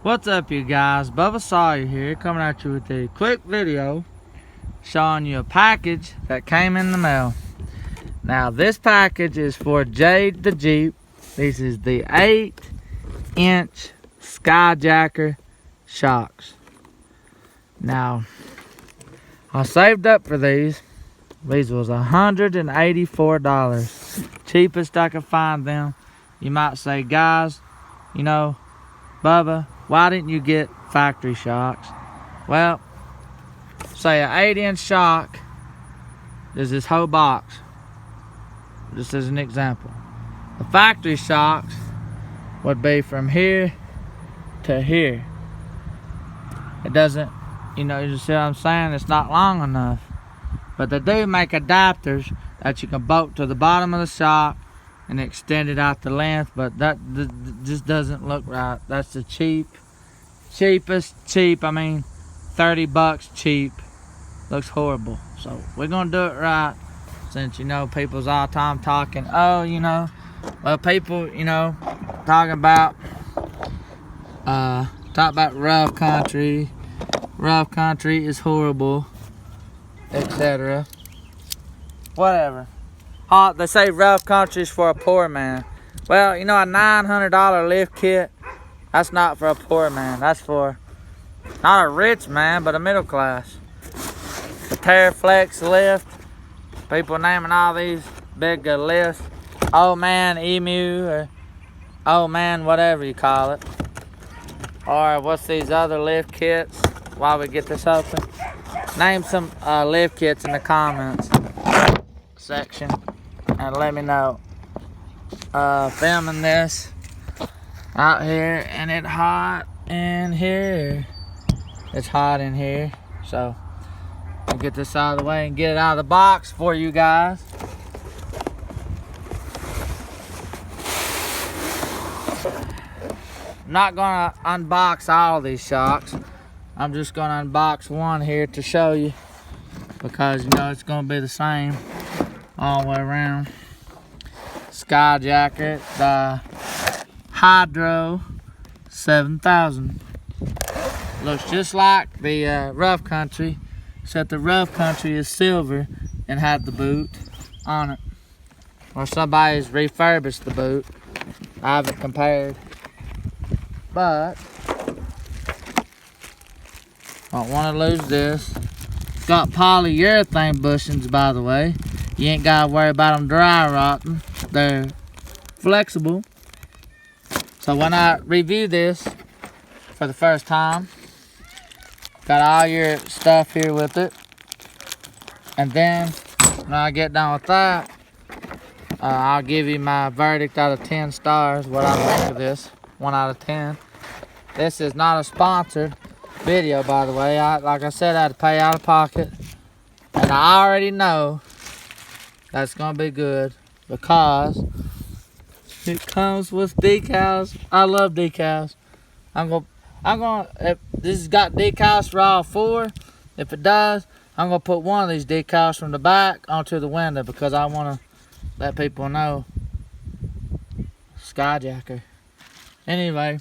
What's up, you guys? Bubba Sawyer here, coming at you with a quick video showing you a package that came in the mail. Now, this package is for Jade the Jeep. This is the 8-inch SkyJacker shocks. Now, I saved up for these. These was $184. Cheapest I could find them. You might say, guys, you know, Bubba, why didn't you get factory shocks? Well, say an 8-inch shock is this whole box. Just as an example. The factory shocks would be from here to here. It doesn't, you know, you see what I'm saying? It's not long enough. But they do make adapters that you can bolt to the bottom of the shock and extend it out the length, but that just doesn't look right. That's the cheapest, I mean, 30 bucks cheap. Looks horrible. So we're gonna do it right, since, you know, people's all the time talking, oh, you know, well, people, you know, talking about rough country is horrible, etc. Whatever. They say rough country is for a poor man. Well, you know, a $900 lift kit, that's not for a poor man. That's for not a rich man, but a middle class. The Terraflex lift, people naming all these big lifts, old man emu, or old man whatever you call it. Or what's these other lift kits while we get this open? Name some lift kits in the comments section and let me know. Filming this out here, and it's hot in here. It's hot in here, so I'll get this out of the way and get it out of the box for you guys. I'm not gonna unbox all these shocks. I'm just gonna unbox one here to show you, because, you know, it's gonna be the same all the way around. SkyJacker, the Hydro 7000. Looks just like the Rough Country, except the Rough Country is silver and had the boot on it. Or somebody's refurbished the boot. I haven't compared. But don't want to lose this. It's got polyurethane bushings, by the way. You ain't got to worry about them dry rotting. They're flexible. So when I review this for the first time, got all your stuff here with it. And then when I get done with that, I'll give you my verdict out of 10 stars, what I think of this. 1 out of 10. This is not a sponsored video, by the way. Like I said, I had to pay out of pocket, and I already know that's gonna be good because it comes with decals. I love decals. If this has got decals for all 4, if it does, I'm gonna put one of these decals from the back onto the window, because I want to let people know SkyJacker. Anyway,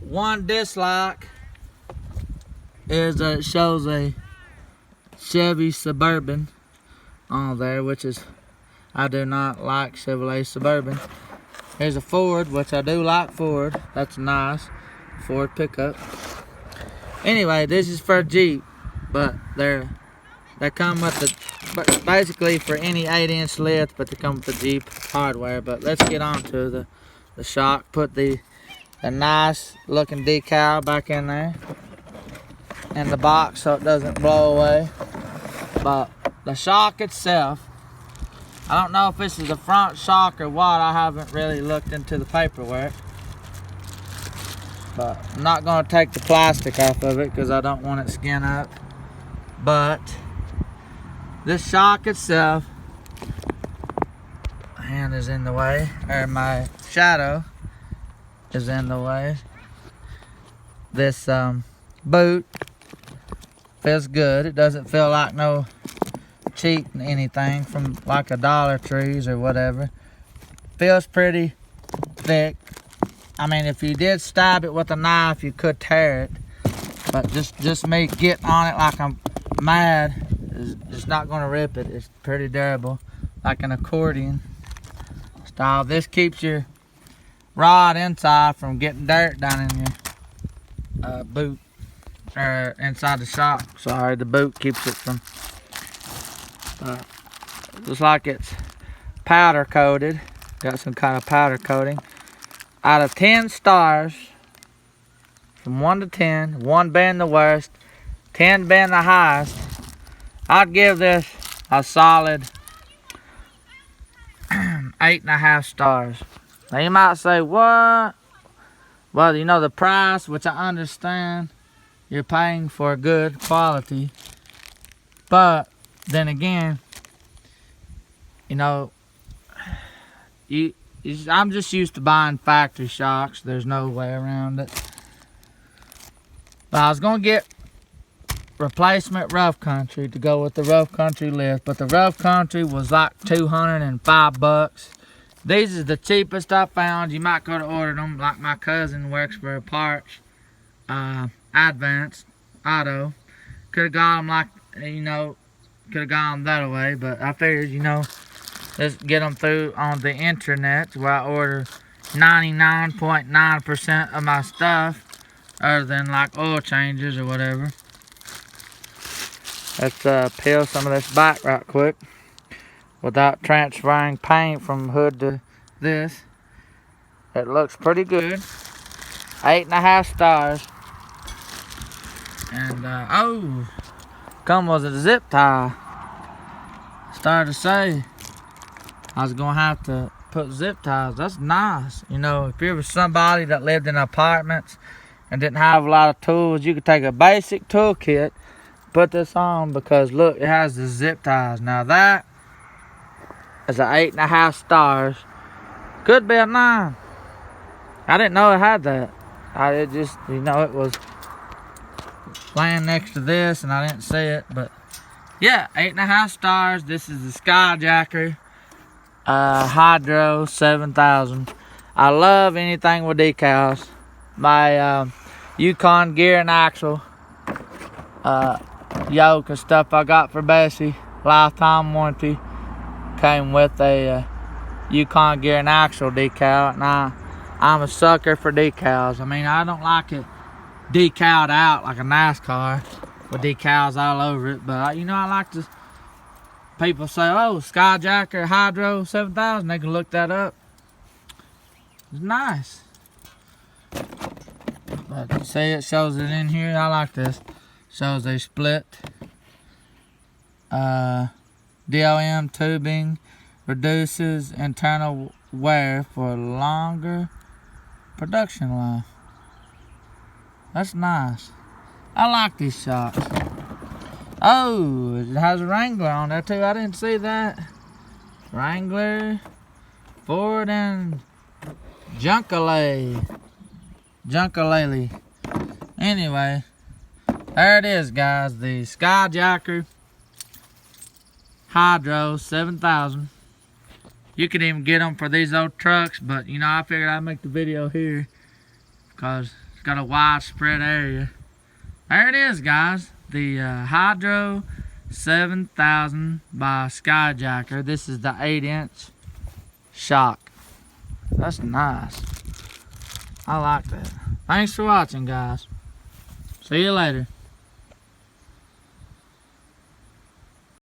one dislike is that it shows a Chevy Suburban on there, which is, I do not like Chevrolet Suburban. Here's a Ford, which I do like Ford. That's nice. Ford pickup. Anyway, this is for Jeep, but they come with the, basically for any 8-inch lift, but they come with the Jeep hardware. But let's get on to the shock. Put the nice looking decal back in there in the box so it doesn't blow away. But the shock itself, I don't know if this is a front shock or what. I haven't really looked into the paperwork. But I'm not going to take the plastic off of it because I don't want it skin up. But this shock itself, my hand is in the way, or my shadow is in the way. This boot feels good. It doesn't feel like no cheap anything from like a Dollar Trees or whatever. Feels pretty thick. I mean, if you did stab it with a knife, you could tear it. But just me getting on it like I'm mad, it's not gonna rip it. It's pretty durable, like an accordion style. This keeps your rod inside from getting dirt down in your boot, or inside the shock. Sorry, the boot keeps it from. Looks like it's powder coated. Got some kind of powder coating. Out of 10 stars, from 1 to 10, 1 being the worst, 10 being the highest, I'd give this a solid 8.5 stars. Now you might say, what? Well, you know, the price, which I understand, you're paying for good quality. But then again, you know, I'm just used to buying factory shocks. There's no way around it. But I was gonna get replacement rough country to go with the rough country lift, but the rough country was like $205. These is the cheapest I found. You might go to order them. Like my cousin works for parts, Advanced Auto. Could have got them like, you know, could have gone that way, but I figured, you know, let's get them through on the internet, where I order 99.9% of my stuff, other than like oil changes or whatever. Let's peel some of this back right quick without transferring paint from hood to this. It looks pretty good. 8.5 stars. And oh, come with a zip tie. Started to say I was gonna have to put zip ties. That's nice. You know, if you were somebody that lived in apartments and didn't have a lot of tools, you could take a basic toolkit, put this on, because look, it has the zip ties. Now that is an 8.5 stars. Could be a 9. I didn't know it had that. It just, you know, it was laying next to this and I didn't see it. But yeah, 8.5 stars. This is the SkyJacker Hydro 7000. I love anything with decals. My Yukon gear and axle yoke and stuff I got for Bessie, lifetime warranty, came with a Yukon gear and axle decal, and I'm a sucker for decals. I mean, I don't like it decaled out like a NASCAR with decals all over it, but you know, I like to, people say, oh, SkyJacker Hydro 7000, they can look that up. It's nice. But you see, it shows it in here. I like this. Shows they split DOM tubing, reduces internal wear for longer production life. That's nice. I like these shocks. Oh, it has a Wrangler on there too. I didn't see that. Wrangler, Ford, and Junkalele. Anyway, there it is, guys. The SkyJacker Hydro 7000. You can even get them for these old trucks, but you know, I figured I'd make the video here because it's got a widespread area. There it is, guys. The Hydro 7000 by SkyJacker. This is the 8-inch shock. That's nice. I like that. Thanks for watching, guys. See you later.